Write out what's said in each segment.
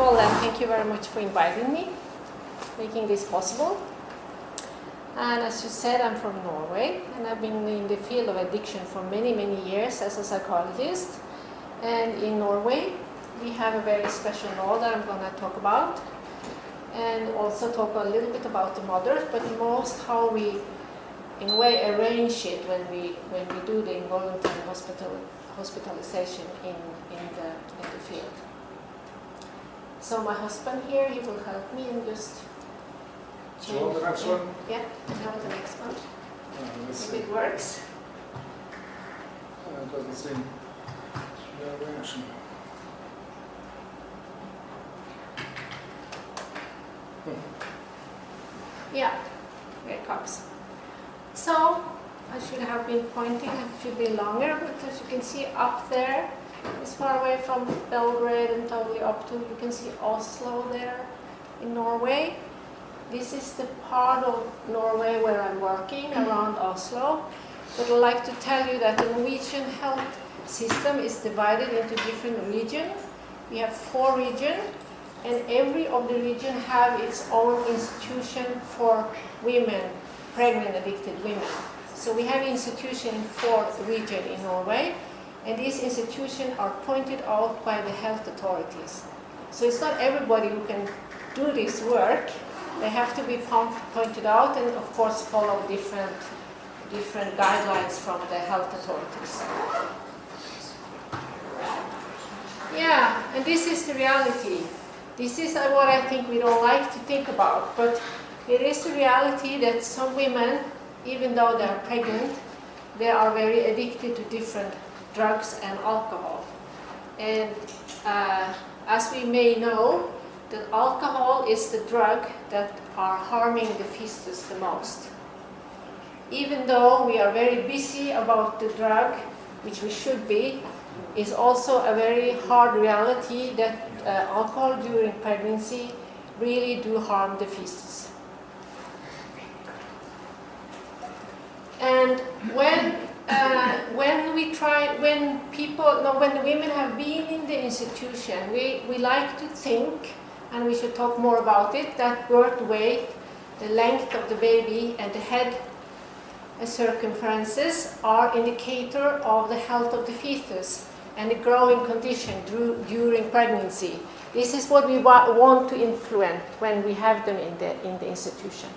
all, and thank you very much for inviting me, making this possible. And as you said, I'm from Norway, and I've been in the field of addiction for many, many years as a psychologist. And in Norway, we have a very special law that I'm going to talk about, and also talk a little bit about the mothers, but most how we, in a way, arrange it when we do the involuntary hospitalization in the field. So my husband here, he will help me and just change. So the next one? Yeah, now the next one. If it works. It doesn't seem no reaction. Yeah, here it comes. So I should have been pointing, it should be longer, but as you can see up there, it's far away from Belgrade and totally up to, you can see Oslo there in Norway. This is the part of Norway where I'm working, around Oslo. But I'd like to tell you that the Norwegian health system is divided into different regions. We have 4 regions, and every of the region have its own institution for women, pregnant addicted women. So we have institution in 4 regions in Norway, and these institutions are pointed out by the health authorities. So it's not everybody who can do this work. They have to be pointed out, and of course follow different guidelines from the health authorities. Yeah, and this is the reality. This is what I think we don't like to think about, but it is the reality that some women, even though they are pregnant, they are very addicted to different drugs and alcohol. And as we may know, that alcohol is the drug that are harming the fetus the most. Even though we are very busy about the drug, which we should be, is also a very hard reality that alcohol during pregnancy really do harm the fetus. And when the women have been in the institution, we like to think, and we should talk more about it, that birth weight, the length of the baby, and the head circumferences are indicator of the health of the fetus and the growing condition during pregnancy. This is what we want to influence when we have them in the institution.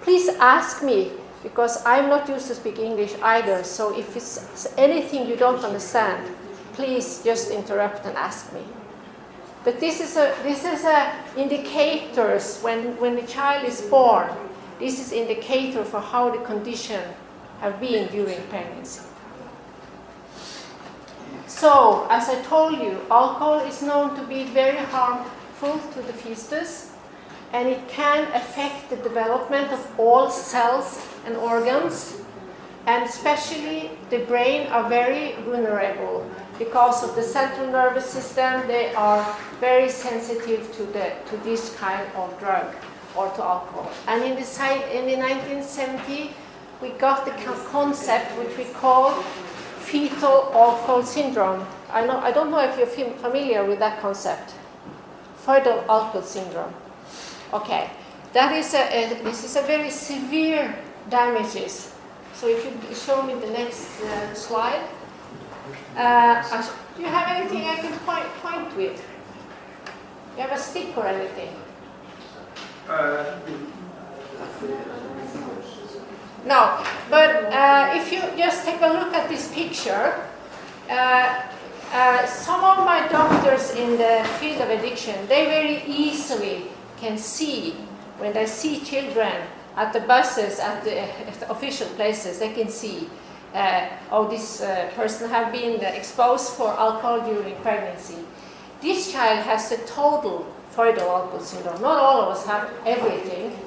Please ask me, because I'm not used to speak English either, so if it's anything you don't understand, please just interrupt and ask me. But this is indicators when the child is born. This is indicator for how the condition have been during pregnancy. So, as I told you, alcohol is known to be very harmful to the fetus, and it can affect the development of all cells and organs, and especially the brain are very vulnerable because of the central nervous system. They are very sensitive to this kind of drug or to alcohol. And in the 1970s, we got the concept which we call fetal alcohol syndrome. I don't know if you're familiar with that concept. Fetal alcohol syndrome. Okay, this is a very severe damages. So if you show me the next slide. Do you have anything I can point with? You have a stick or anything? No, but if you just take a look at this picture, some of my doctors in the field of addiction, they very easily can see, when they see children at the buses, at the official places, they can see, this person have been exposed for alcohol during pregnancy. This child has the total fetal alcohol syndrome. Not all of us have everything,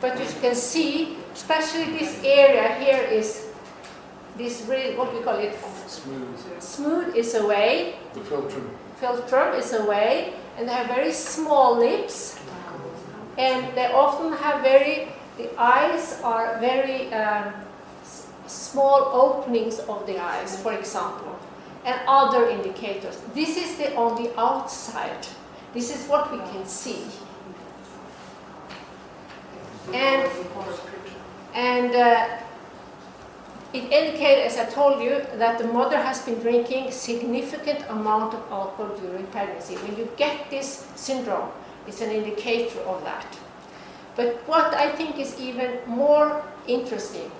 but you can see, especially this area here is this really, what we call it? Smooth. Smooth is away. The filter. Filter is away, and they have very small lips, and they often have the eyes are very small openings of the eyes, for example, and other indicators. This is on the outside. This is what we can see. And it indicates, as I told you, that the mother has been drinking significant amount of alcohol during pregnancy. When you get this syndrome, it's an indicator of that. But what I think is even more interesting,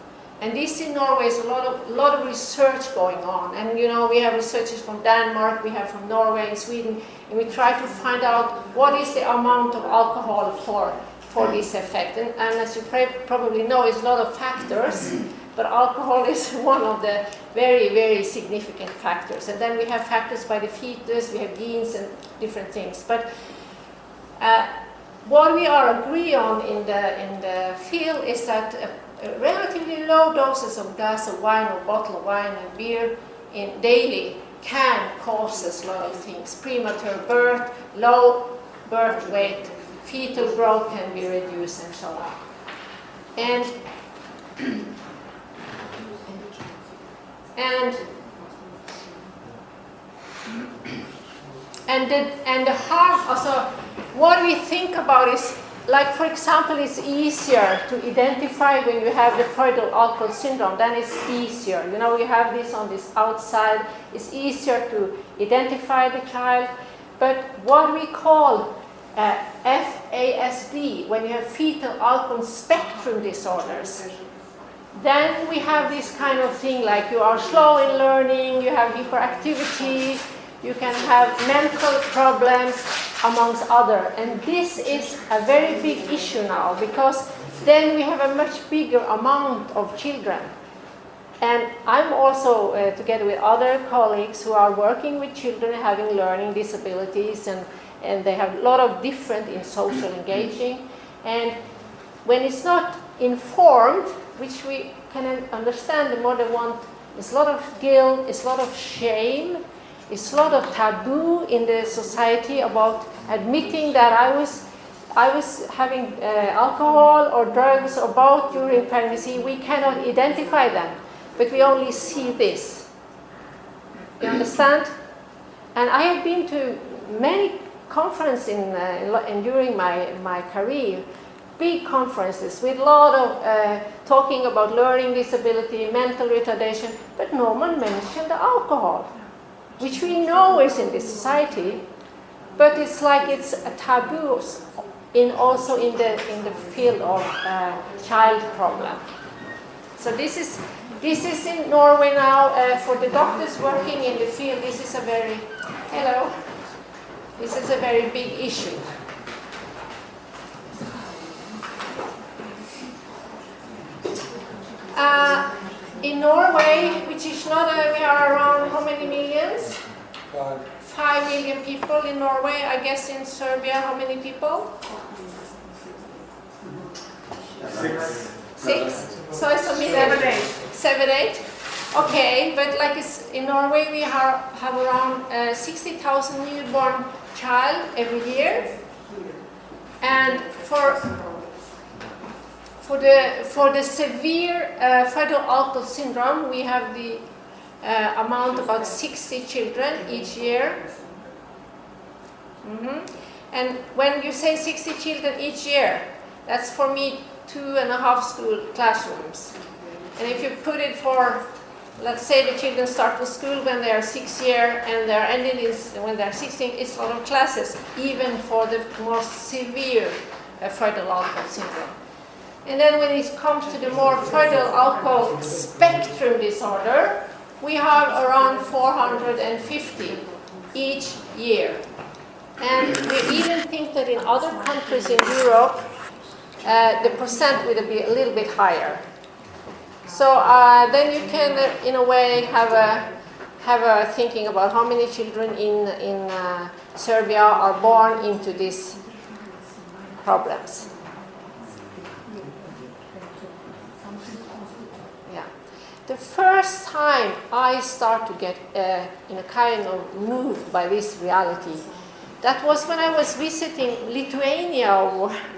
and this in Norway is a lot of research going on, and you know, we have researchers from Denmark, we have from Norway and Sweden, and we try to find out what is the amount of alcohol for this effect. And as you probably know, it's a lot of factors, but alcohol is one of the very, very significant factors. And then we have factors by the fetus, we have genes and different things. But what we are agree on in the field is that relatively low doses of glass of wine or bottle of wine and beer daily can cause a lot of things. Premature birth, low birth weight, fetal growth can be reduced, and so on. And the harm also, what we think about is, like for example, it's easier to identify when you have the fetal alcohol syndrome. Then it's easier. You know, you have this on this outside. It's easier to identify the child. But what we call FASD, when you have fetal alcohol spectrum disorders, then we have this kind of thing like you are slow in learning, you have hyperactivity, you can have mental problems, amongst other. And this is a very big issue now, because then we have a much bigger amount of children. And I'm also, together with other colleagues who are working with children having learning disabilities, and they have a lot of different in social engaging. And when it's not informed, which we can understand, the mother want, it's a lot of guilt, it's a lot of shame, it's a lot of taboo in the society about admitting that I was having alcohol or drugs or both during pregnancy. We cannot identify them, but we only see this. You understand? And I have been to many conferences during my career, big conferences with a lot of talking about learning disability, mental retardation, but no one mentioned the alcohol, which we know is in this society, but it's like it's a taboo also in the field of child problem. So this is in Norway now. For the doctors working in the field, this is a very big issue. In Norway, which is not, we are around how many millions? 5 million people in Norway. I guess in Serbia, how many people? 6. So it's a million. 7, 8. Okay, but like in Norway, we have around 60,000 newborn child every year, and for the severe fetal alcohol syndrome, we have the amount about 60 children each year. And when you say 60 children each year, that's for me 2.5 school classrooms. And if you put it for, let's say the children start to school when they are 6 years and they're ending when they're 16, it's a lot of classes, even for the more severe fetal alcohol syndrome. And then when it comes to the more fetal alcohol spectrum disorder, we have around 450 each year. And we even think that in other countries in Europe, the percent will be a little bit higher. So then you can, in a way, have a thinking about how many children in Serbia are born into these problems. Yeah, the first time I start to get in a kind of moved by this reality, that was when I was visiting Lithuania,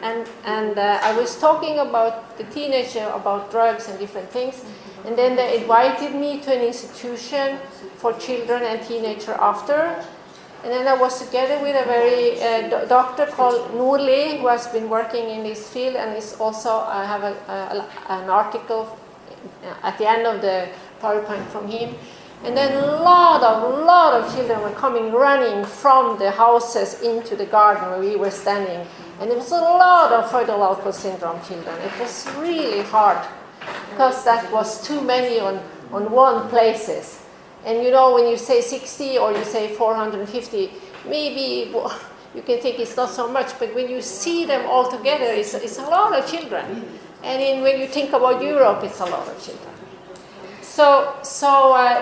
and I was talking about the teenager, about drugs and different things, and then they invited me to an institution for children and teenagers after, And then I was together with a very doctor called Nordli, who has been working in this field, and is also, I have an article at the end of the PowerPoint from him. And then a lot of children were coming running from the houses into the garden where we were standing. And there was a lot of fetal alcohol syndrome children. It was really hard because that was too many on one places. And you know, when you say 60 or you say 450, maybe you can think it's not so much, but when you see them all together, it's a lot of children. And when you think about Europe, it's a lot of children. So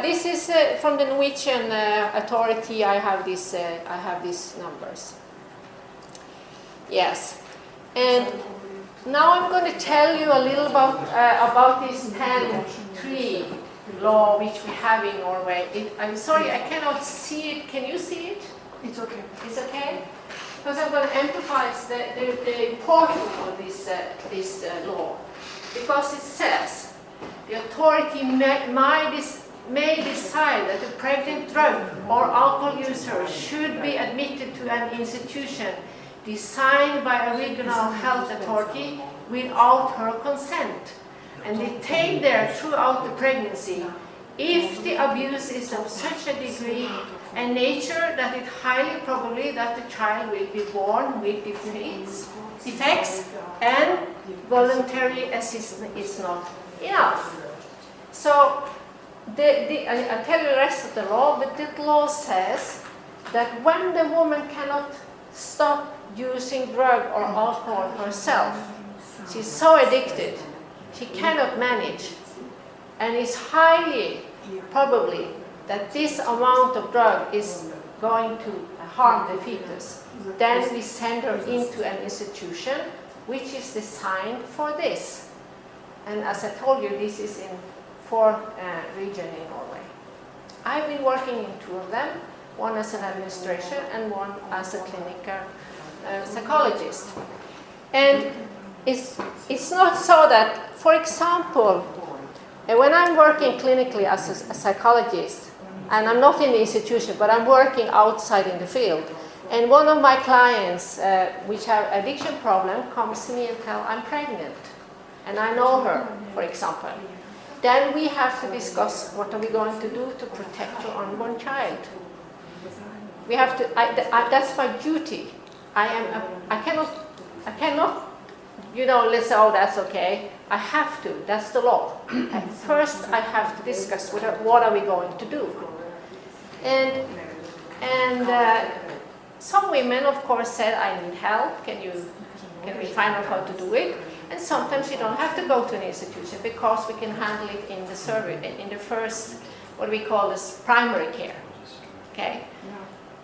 this is from the Norwegian authority. I have these numbers. Yes, and now I'm going to tell you a little about this 10.3 law which we have in Norway. I'm sorry, I cannot see it. Can you see it? It's okay. It's okay? Because I'm going to emphasize the importance of this law. Because it says the authority may decide that a pregnant drug or alcohol user should be admitted to an institution designed by a regional health authority without her consent and detained there throughout the pregnancy if the abuse is of such a degree and nature that it's highly probably that the child will be born with defects and voluntary assistance is not enough. So I'll tell you the rest of the law, but the law says that when the woman cannot stop using drug or alcohol herself, she's so addicted, she cannot manage, and it's highly probably that this amount of drug is going to harm the fetus. Then we send her into an institution which is designed for this. And as I told you, this is in 4 regions in Norway. I've been working in 2 of them, one as an administration and one as a clinical psychologist. And it's not so that, for example, when I'm working clinically as a psychologist, and I'm not in the institution, but I'm working outside in the field, and one of my clients, which have addiction problem, comes to me and tells, I'm pregnant, and I know her, for example. Then we have to discuss what are we going to do to protect her unborn child. We have to. That's my duty. I cannot. You know, let's say, oh, that's okay. I have to. That's the law. First, I have to discuss with her what are we going to do. And some women, of course, said, I need help. Can we find out how to do it? And sometimes you don't have to go to an institution because we can handle it in the service, in the first, what we call this primary care. Okay.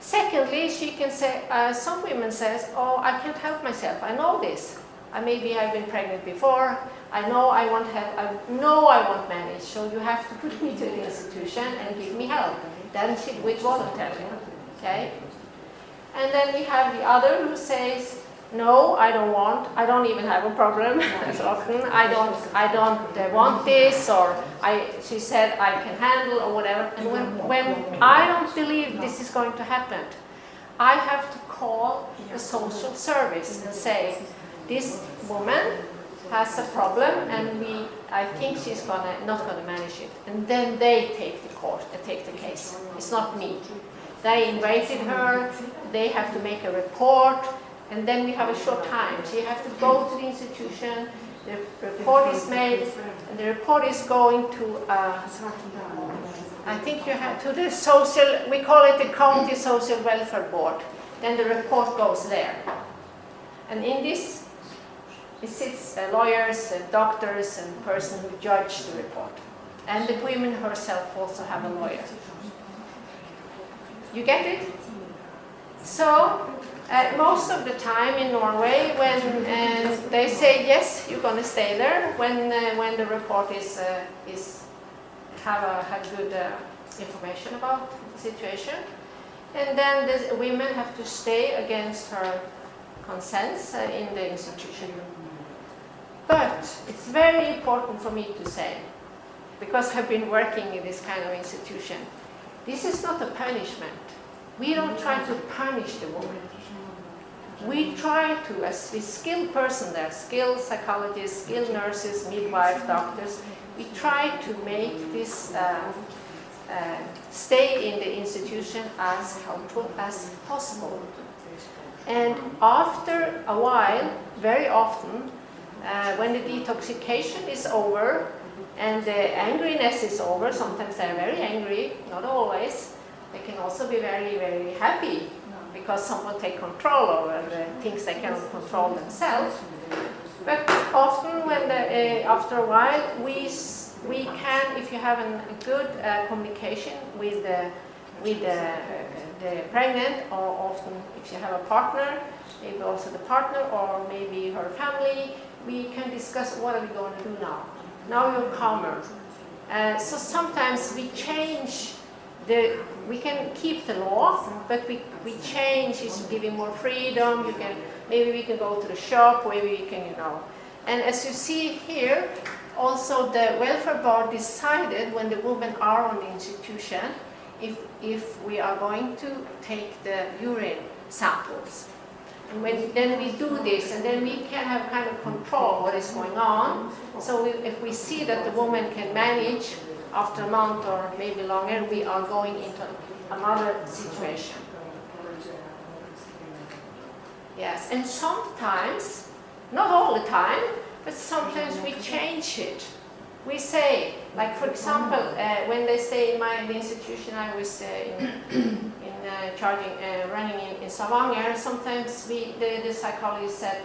Secondly, she can say, some women says, oh, I can't help myself. I know this. Maybe I've been pregnant before. I know I want help. I know I won't manage. So you have to put me to the institution and give me help. Then she with voluntary. Okay. And then we have the other who says, no, I don't want. I don't even have a problem as often. I don't want this, or she said I can handle, or whatever. And when I don't believe this is going to happen, I have to call the social service and say, this woman has a problem, and I think she's not gonna manage it. And then they take the case. It's not me. They invited her. They have to make a report. And then we have a short time. So you have to go to the institution, the report is made, and the report is going to, I think you have to the social, we call it the County Social Welfare Board. Then the report goes there. And in this, it sits lawyers and doctors and person who judge the report. And the woman herself also have a lawyer. You get it? So, most of the time in Norway, when they say yes, you're going to stay there. When the report have good information about the situation, and then the women have to stay against her consents in the institution. But it's very important for me to say, because I've been working in this kind of institution, this is not a punishment. We don't try to punish the woman. We try to, as the skilled person there, skilled psychologists, skilled nurses, midwives, doctors, we try to make this stay in the institution as helpful as possible. And after a while, very often, when the detoxification is over and the angriness is over, sometimes they're very angry, not always, they can also be very, very happy because someone takes control over the things they cannot control themselves. But often, when after a while, we can, if you have a good communication with the pregnant, or often if you have a partner, maybe also the partner, or maybe her family, we can discuss what are we going to do now. Now you're calmer. So sometimes we change we can keep the law, but we change, it's giving more freedom, maybe we can go to the shop, maybe we can, And as you see here, also the welfare board decided when the women are on the institution, if we are going to take the urine samples. And then we do this, and then we can have kind of control what is going on. So if we see that the woman can manage after a month or maybe longer, we are going into another situation. Yes, and sometimes, not all the time, but sometimes we change it. We say, like for example, when they stay in the institution I was running in Stavanger, sometimes the psychologist said,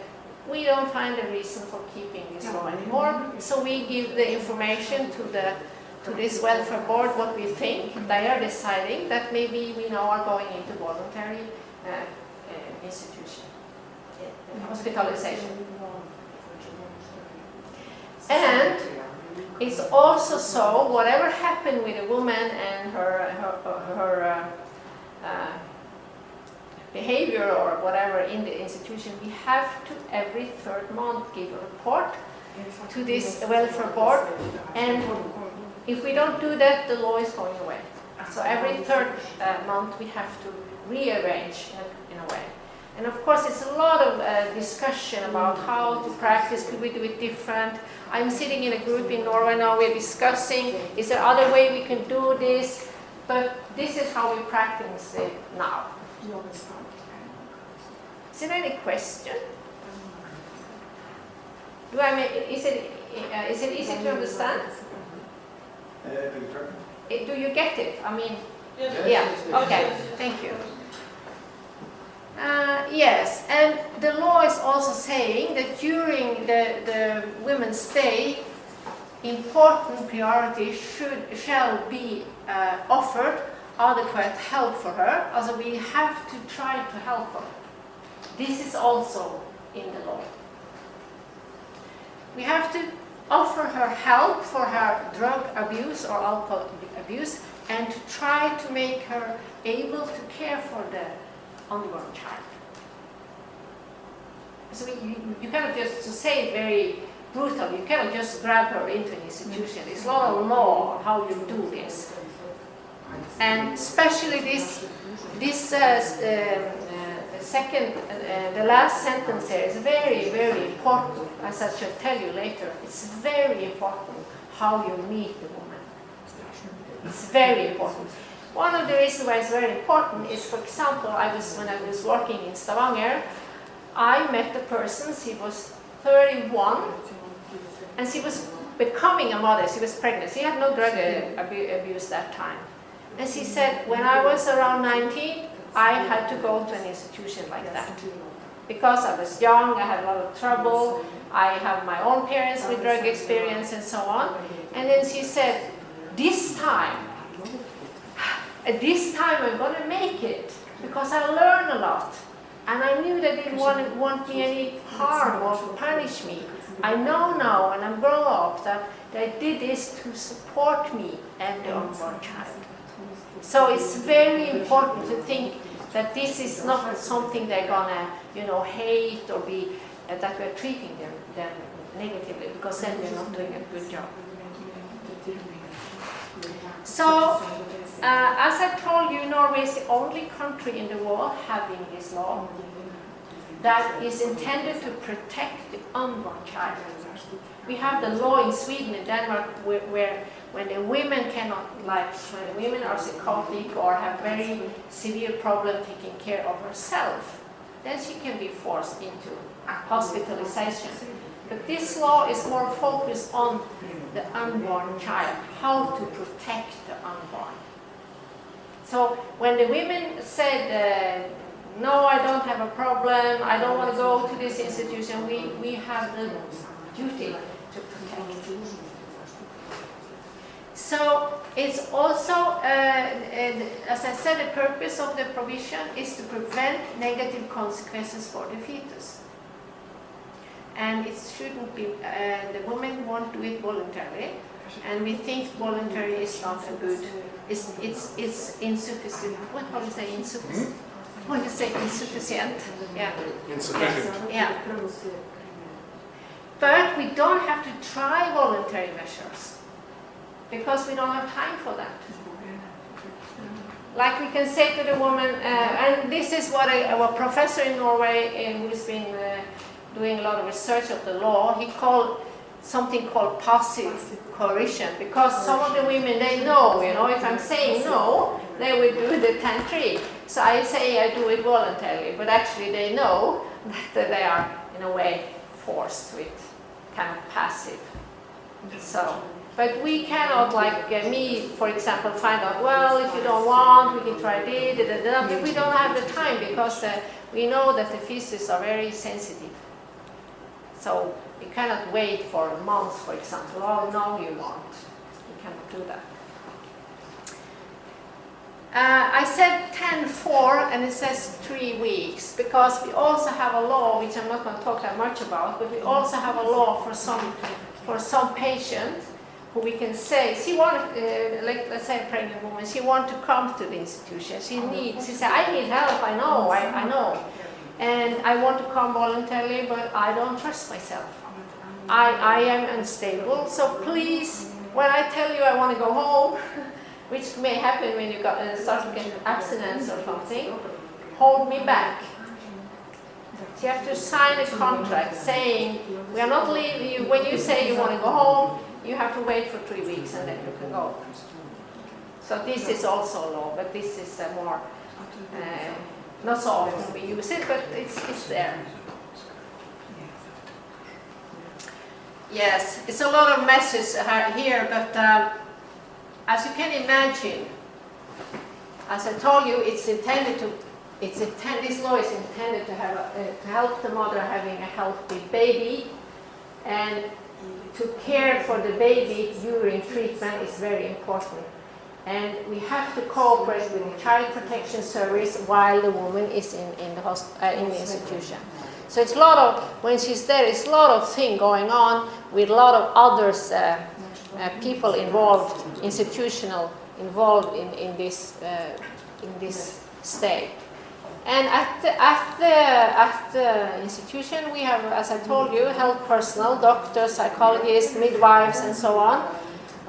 we don't find a reason for keeping this law anymore, so we give the information to this welfare board what we think. They are deciding that maybe we now are going into voluntary institution, hospitalization. And it's also so, whatever happened with a woman and her behavior or whatever in the institution, we have to every third month give a report to this welfare board, and if we don't do that, the law is going away. So every third month we have to rearrange in a way. And of course it's a lot of discussion about how to practice, could we do it different? I'm sitting in a group in Norway now, we're discussing, is there other way we can do this? But this is how we practice it now. Is there any question? Is it easy to understand? Do you get it? I mean, yeah, okay, thank you. Yes, and the law is also saying that during the women's stay, important priority shall be offered adequate help for her. Also, we have to try to help her. This is also in the law. We have to offer her help for her drug abuse or alcohol abuse, and to try to make her able to care for the unborn child. So you cannot just, to say it very brutal, you cannot just grab her into an institution. There's a lot of law on how you do this. And especially the last sentence here is very, very important, as I shall tell you later. It's very important how you meet the woman. It's very important. One of the reasons why it's very important is, for example, when I was working in Stavanger, I met a person, she was 31, and she was becoming a mother, she was pregnant. She had no drug abuse that time. And she said, when I was around 19, I had to go to an institution like that. Because I was young, I had a lot of trouble, I have my own parents with drug experience and so on. And then she said, this time I'm going to make it, because I learned a lot. And I knew they didn't want me any harm or punish me. I know now, when I'm grown up, that they did this to support me and the unborn child. So it's very important to think that this is not something they're gonna, hate or be that we're treating them negatively, because then we're not doing a good job. So, as I told you, Norway is the only country in the world having this law that is intended to protect the unborn child. We have the law in Sweden and Denmark where when the women cannot, like when the women are psychotic or have very severe problem taking care of herself, then she can be forced into hospitalization. But this law is more focused on the unborn child, how to protect the unborn. So when the women said, no, I don't have a problem, I don't want to go to this institution, we have the duty to protect. So it's also, as I said, the purpose of the provision is to prevent negative consequences for the fetus. And it shouldn't be, the women won't do it voluntarily, and we think voluntary is not a good, it's insufficient. What do you say, insufficient? When you say insufficient, yeah. Insufficient. Yeah. But we don't have to try voluntary measures because we don't have time for that. Like we can say to the woman, and this is what a professor in Norway who's been doing a lot of research of the law, he called something called passive coercion, because some of the women, they know, if I'm saying no, they will do the 10-3. So I say I do it voluntarily, but actually they know that they are in a way forced with kind of passive. So, but we cannot, like me, for example, find out, well, if you don't want, we can try this, but we don't have the time because we know that the feces are very sensitive. So you cannot wait for a month, for example. Oh, no, you won't. You cannot do that. I said 10-4, and it says 3 weeks, because we also have a law, which I'm not going to talk that much about, but we also have a law for some patients who we can say, she wants, like, let's say a pregnant woman, she wants to come to the institution. She said, I need help, I know. And I want to come voluntarily, but I don't trust myself. I am unstable, so please, when I tell you I want to go home, which may happen when you start to get abstinence or something, hold me back. So you have to sign a contract saying, we are not leaving you. When you say you want to go home, you have to wait for 3 weeks and then you can go. So this is also a law, but this is more, not so often we use it, but it's there. Yes, it's a lot of messes here, but as you can imagine, as I told you, this law is intended to help the mother having a healthy baby, and to care for the baby during treatment is very important. And we have to cooperate with the Child Protection Service while the woman is in the institution. So it's a lot of, when she's there, it's a lot of things going on with a lot of others, people involved, institutional involved in this stay. And at the institution, we have, as I told you, health personnel, doctors, psychologists, midwives, and so on.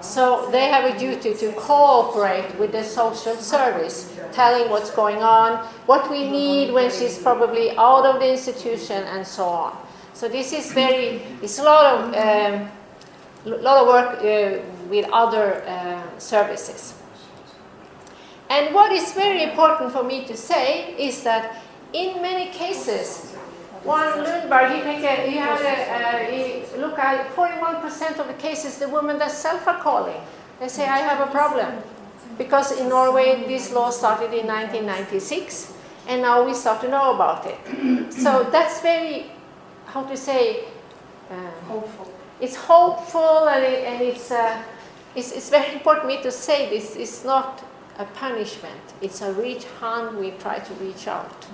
So they have a duty to cooperate with the social service, telling what's going on, what we need when she's probably out of the institution, and so on. So this is it's a lot of work with other services. And what is very important for me to say is that in many cases, one Lundberg, he look at 41% of the cases, the women themselves are calling. They say, I have a problem. Because in Norway, this law started in 1996, and now we start to know about it. So that's very, how to say, hopeful. It's hopeful, and it's very important for me to say this. It's not a punishment. It's a reach hand. We try to reach out.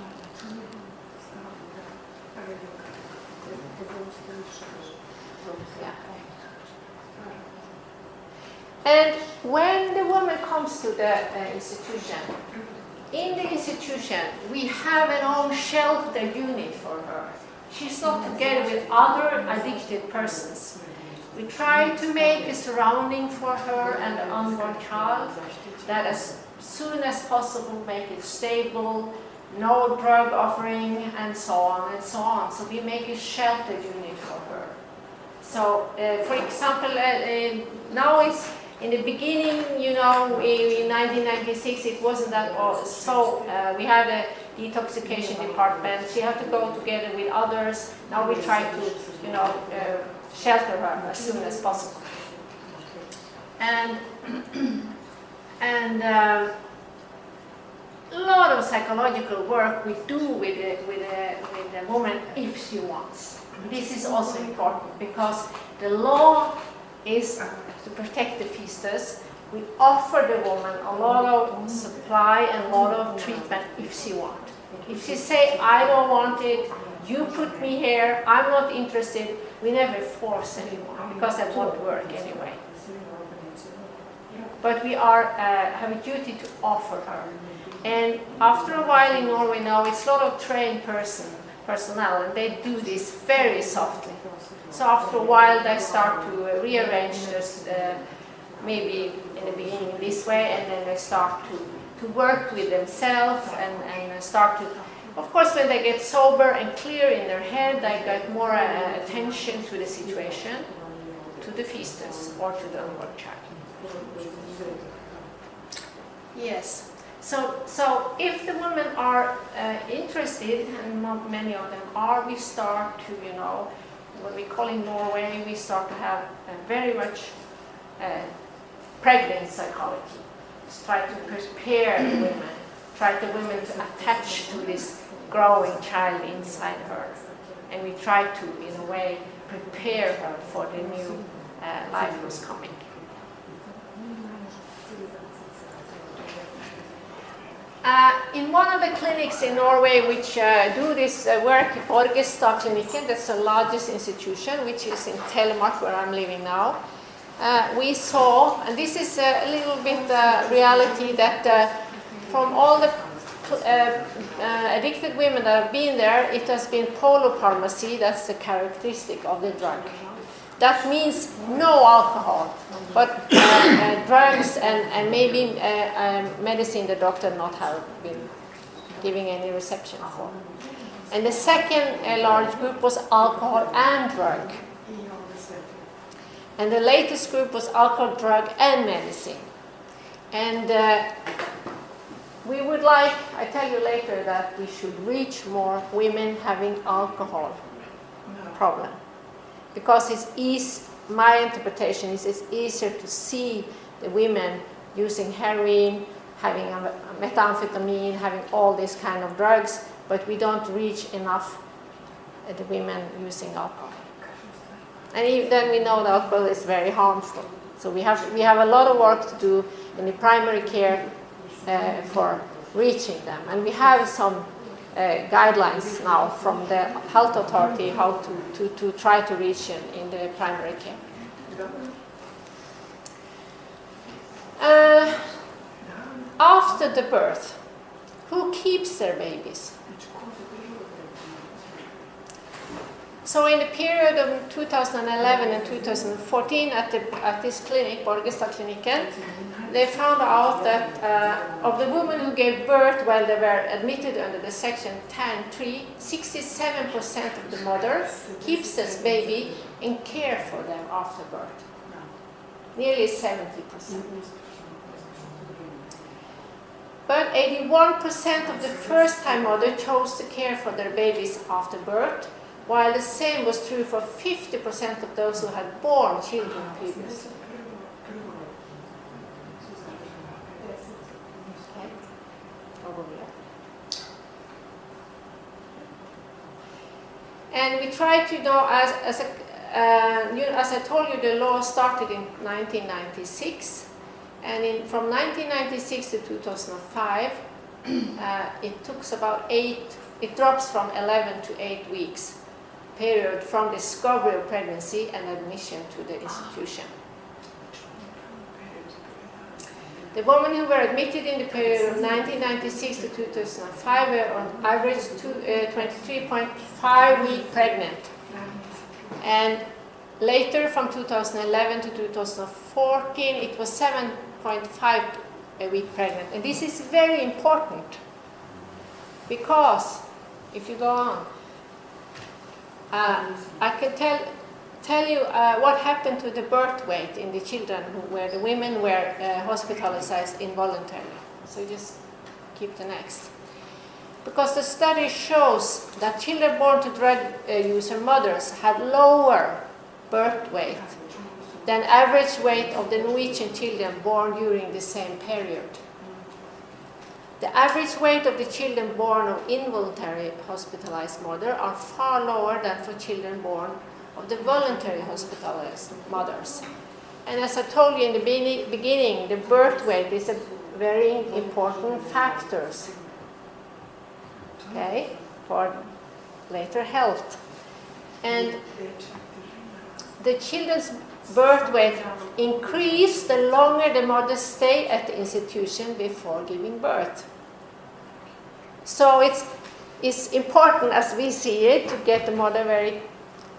And when the woman comes to the institution, in the institution, we have an own shelter unit for her. She's not together with other addicted persons. We try to make a surrounding for her and the unborn child that as soon as possible make it stable, no drug offering, and so on and so on. So we make a shelter unit for her. So, for example, now it's in the beginning, you know, in 1996, it wasn't that all. So we had a detoxification department. She had to go together with others. Now we try to, you know, shelter her as soon as possible. And a lot of psychological work we do with the woman if she wants. This is also important because the law is to protect the fetus. We offer the woman a lot of supply and a lot of treatment if she wants. If she say, I don't want it, you put me here, I'm not interested, we never force anyone because that won't work anyway. But we have a duty to offer her. And after a while in Norway now, it's a lot of trained personnel, and they do this very softly. So after a while, they start to rearrange this, maybe in the beginning this way, and then they start to work with themselves and start to, of course, when they get sober and clear in their head, they get more attention to the situation, to the fetus or to the unborn child. Yes. So if the women are interested, and not many of them are, we start to, you know, what we call in Norway, we start to have very much pregnant psychology. Just try to prepare the women, try the women to attach to this growing child inside her. And we try to, in a way, prepare her for the new life who's coming. In one of the clinics in Norway which do this work, Orgestad Klinikken, that's the largest institution, which is in Telemark, where I'm living now, we saw, and this is a little bit reality, that from all the addicted women that have been there, it has been polypharmacy, that's the characteristic of the drug. That means no alcohol, but drugs and maybe medicine the doctor not have been giving any reception for. And the second large group was alcohol and drug. And the latest group was alcohol, drug, and medicine. And we would like, I tell you later, that we should reach more women having alcohol problem. Because my interpretation is it's easier to see the women using heroin, having methamphetamine, having all these kind of drugs, but we don't reach enough the women using alcohol. And then we know that alcohol is very harmful. So we have a lot of work to do in the primary care for reaching them. And we have some guidelines now from the health authority how to try to reach in the primary care. After the birth, who keeps their babies? So in the period of 2011 and 2014 at this clinic, Orgestad Klinikken, they found out that of the women who gave birth while they were admitted under the section 10.3, 67% of the mother keeps this baby and care for them after birth. Nearly 70%. But 81% of the first-time mother chose to care for their babies after birth, while the same was true for 50% of those who had born children previously. And we try to know, as I told you, the law started in 1996, and from 1996 to 2005, it took about it drops from 11 to 8 weeks period from discovery of pregnancy and admission to the institution. The women who were admitted in the period of 1996 to 2005 were on average 23.5 weeks pregnant. And later, from 2011 to 2014, it was 7.5 a week pregnant. And this is very important because, if you go on, I can tell you what happened to the birth weight in the children where the women were hospitalized involuntarily. So just keep the next. Because the study shows that children born to drug user mothers have lower birth weight than average weight of the Norwegian children born during the same period. The average weight of the children born of involuntary hospitalized mother are far lower than for children born of the voluntary hospitalized mothers. And as I told you in the beginning, the birth weight is a very important factor, okay, for later health. And the children's birth weight increase the longer the mothers stay at the institution before giving birth. So it's important, as we see it, to get the mother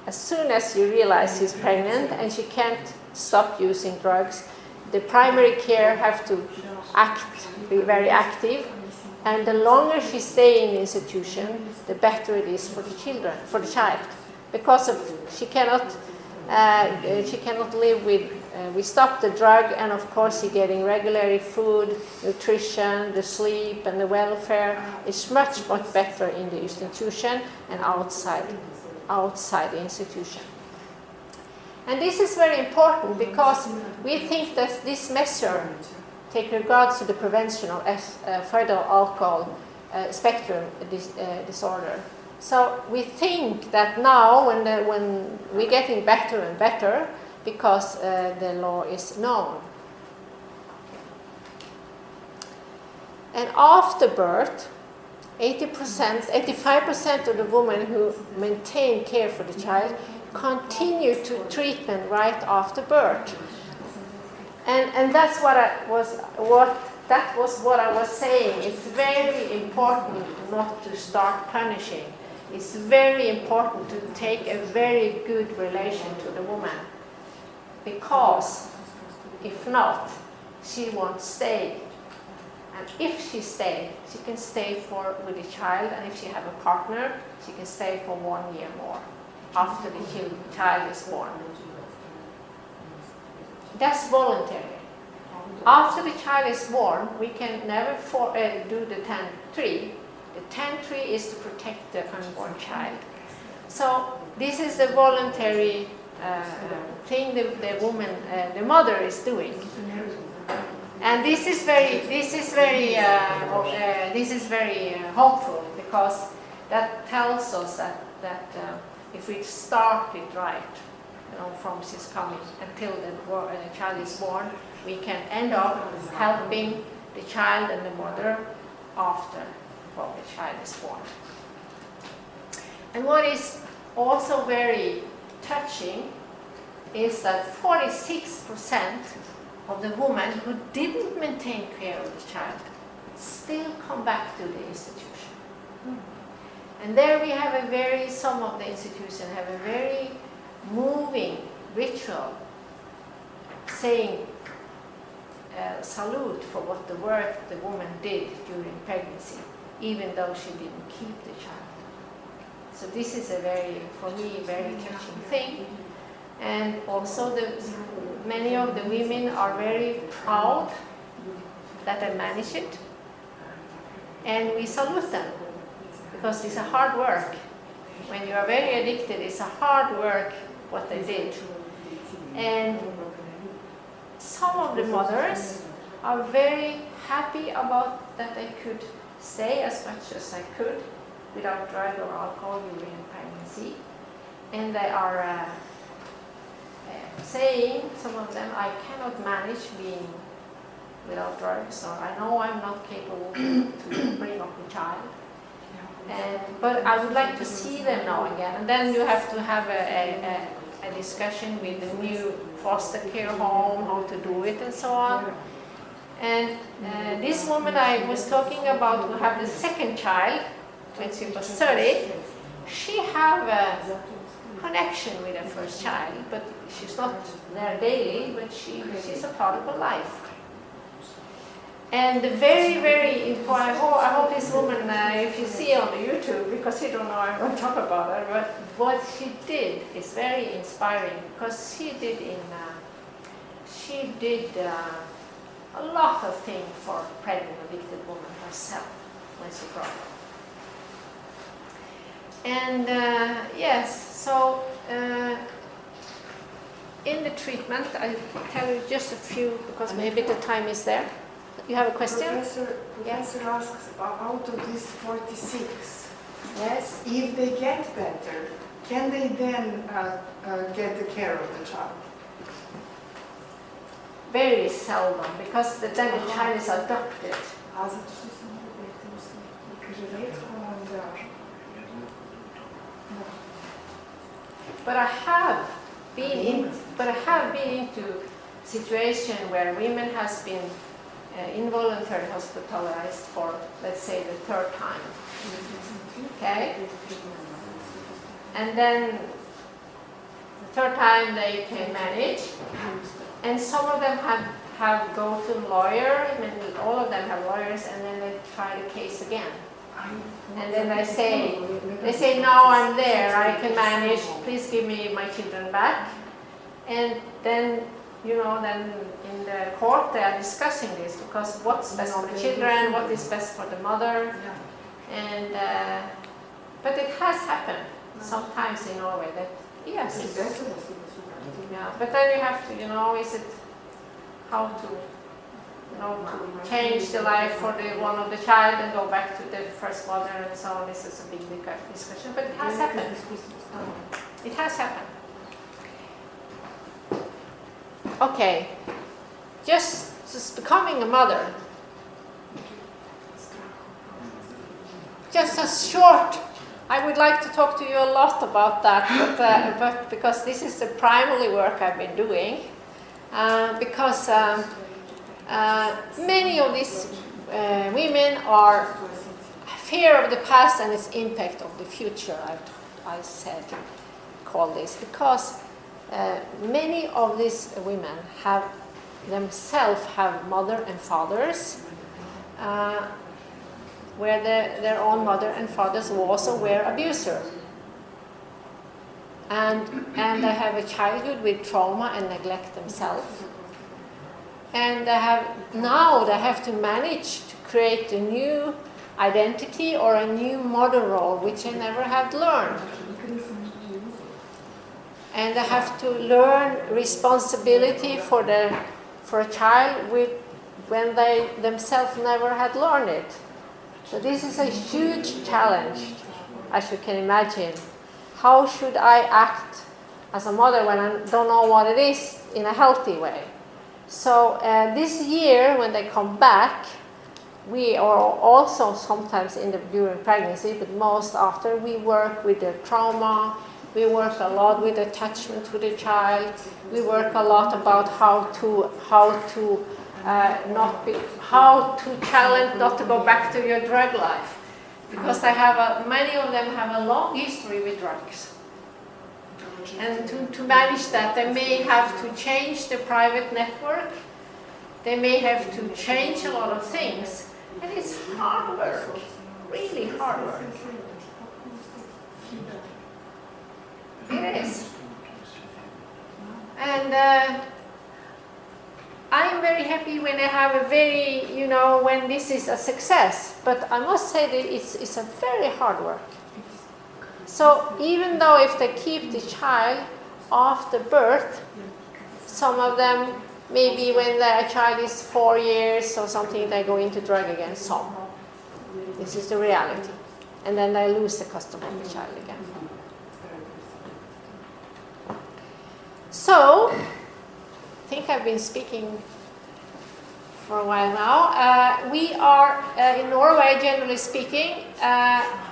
as soon as you realize she's pregnant and she can't stop using drugs. The primary care have to be very active, and the longer she stays in the institution, the better it is for the child, because she cannot live with. We stop the drug, and of course, she's getting regular food, nutrition, the sleep, and the welfare is much better in the institution and outside the institution. And this is very important because we think that this measure take regards to the prevention of fetal alcohol spectrum disorder. So we think that now, when we're getting better and better, because the law is known. And after birth, 85% of the women who maintain care for the child continue to treatment right after birth. And that's that was what I was saying. It's very important not to start punishing. It's very important to take a very good relation to the woman. Because if not, she won't stay. And if she stays, she can stay with the child, and if she have a partner, she can stay for 1 year more after the child is born. That's voluntary. After the child is born, we can never do the 10-3. The 10-3 is to protect the unborn child. So this is a voluntary thing the mother is doing, and this is very hopeful, because that tells us that if we start it right, from she's coming until the child is born, we can end up helping the child and the mother after the child is born. And what is also very touching is that 46% of the women who didn't maintain care of the child still come back to the institution. And there we have some of the institutions have a very moving ritual saying salute for what the work the woman did during pregnancy, even though she didn't keep the child. So this is for me, very touching thing. And also many of the women are very proud that they manage it. And we salute them, because it's a hard work. When you are very addicted, it's a hard work what they did. And some of the mothers are very happy about that they could stay as much as they could without drug or alcohol during pregnancy. And they are saying, some of them, I cannot manage being without drugs, or I know I'm not capable to bring up a child. But I would like to see them now again. And then you have to have a discussion with the new foster care home, how to do it and so on. And this woman I was talking about, who had the second child when she was 30, she have a connection with her first child, but she's not there daily, but she's a part of her life. And the very, very important, I hope this woman, if you see on the YouTube, because you don't know, I won't talk about her, but what she did is very inspiring, because she did a lot of things for pregnant, addicted women herself when she brought up. And yes, so in the treatment, I'll tell you just a few, because maybe the time is there. You have a question? Professor asks, out of these 46, Yes. if they get better, can they then get the care of the child? Very seldom, because then the child is adopted. Zato što se mogu biti uslovi. Kaže, rijetko onda... But I have been into situation where women has been involuntary hospitalized for, let's say, the third time. Okay? And then the third time they can manage, and some of them have go to lawyer, and all of them have lawyers, and then they try the case again. And then they say, now I'm there, I can manage, please give me my children back. And then, then in the court they are discussing this, because what's best for the children, what is best for the mother. And, but it has happened sometimes in Norway that, yes. Yeah, but then you have to, is it how to, to change the life for the one of the child and go back to the first mother and so on. This is a big discussion, but it has happened. It has happened. Okay, just becoming a mother. Just a short. I would like to talk to you a lot about that, but because this is the primary work I've been doing, because many of these women are fear of the past and its impact of the future. I call this because many of these women have themselves have mother and fathers. Where their own mother and fathers also were abuser. And they have a childhood with trauma and neglect themselves. And now they have to manage to create a new identity or a new mother role, which they never have learned. And they have to learn responsibility for a child when they themselves never had learned it. So this is a huge challenge, as you can imagine. How should I act as a mother when I don't know what it is in a healthy way? So this year, when they come back, we are also sometimes during pregnancy, but most after, we work with their trauma. We work a lot with attachment to the child. We work a lot about how to challenge not to go back to your drug life, because many of them have a long history with drugs, and to manage that they may have to change the private network, they may have to change a lot of things, and it's hard work, really hard work. It is. And I'm very happy when I have when this is a success. But I must say that it's a very hard work. So even though if they keep the child after birth, some of them, maybe when their child is 4 years or something, they go into drug again, some. This is the reality. And then they lose the custody of the child again. So, I think I've been speaking for a while now. We are, in Norway, generally speaking,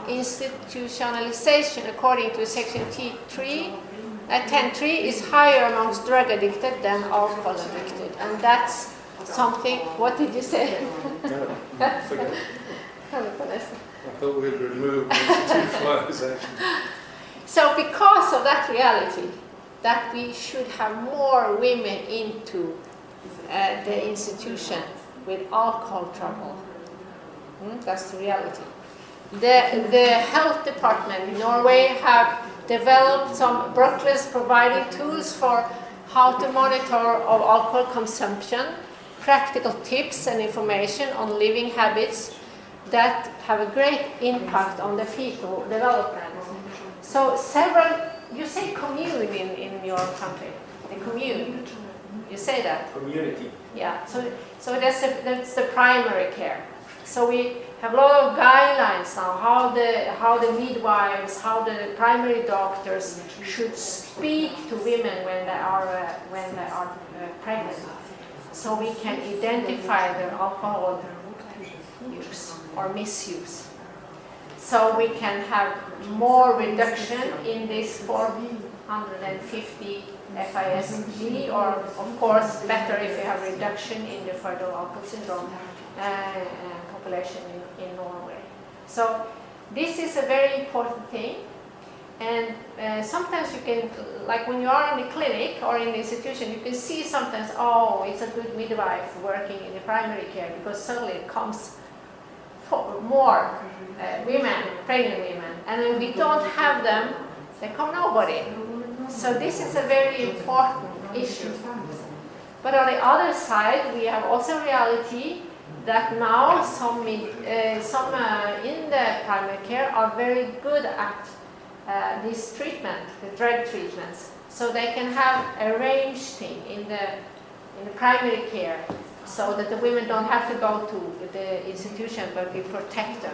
institutionalization according to section 10.3 is higher amongst drug addicted than alcohol addicted. And that's something, what did you say? I thought we'd remove these two clothes, actually. So because of that reality, that we should have more women into the institution with alcohol trouble. That's the reality. The health department in Norway have developed some booklets providing tools for how to monitor of alcohol consumption, practical tips and information on living habits that have a great impact on the fetal development. So several, you say commune in your country, the commune, you say that? Community. Yeah, so that's the primary care. So we have a lot of guidelines now, how the midwives, how the primary doctors should speak to women when they are pregnant, so we can identify their alcohol use or misuse. So we can have more reduction in this 450 FISG, or of course better if you have reduction in the fetal alcohol syndrome population in Norway. So this is a very important thing, and sometimes you can, like when you are in the clinic or in the institution, you can see sometimes, oh, it's a good midwife working in the primary care, because suddenly it comes more women, pregnant women, and when we don't have them, there come nobody. So this is a very important issue. But on the other side, we have also reality that now some in the primary care are very good at this treatment, the drug treatments. So they can have a range thing in the primary care, so that the women don't have to go to the institution, but we protect them.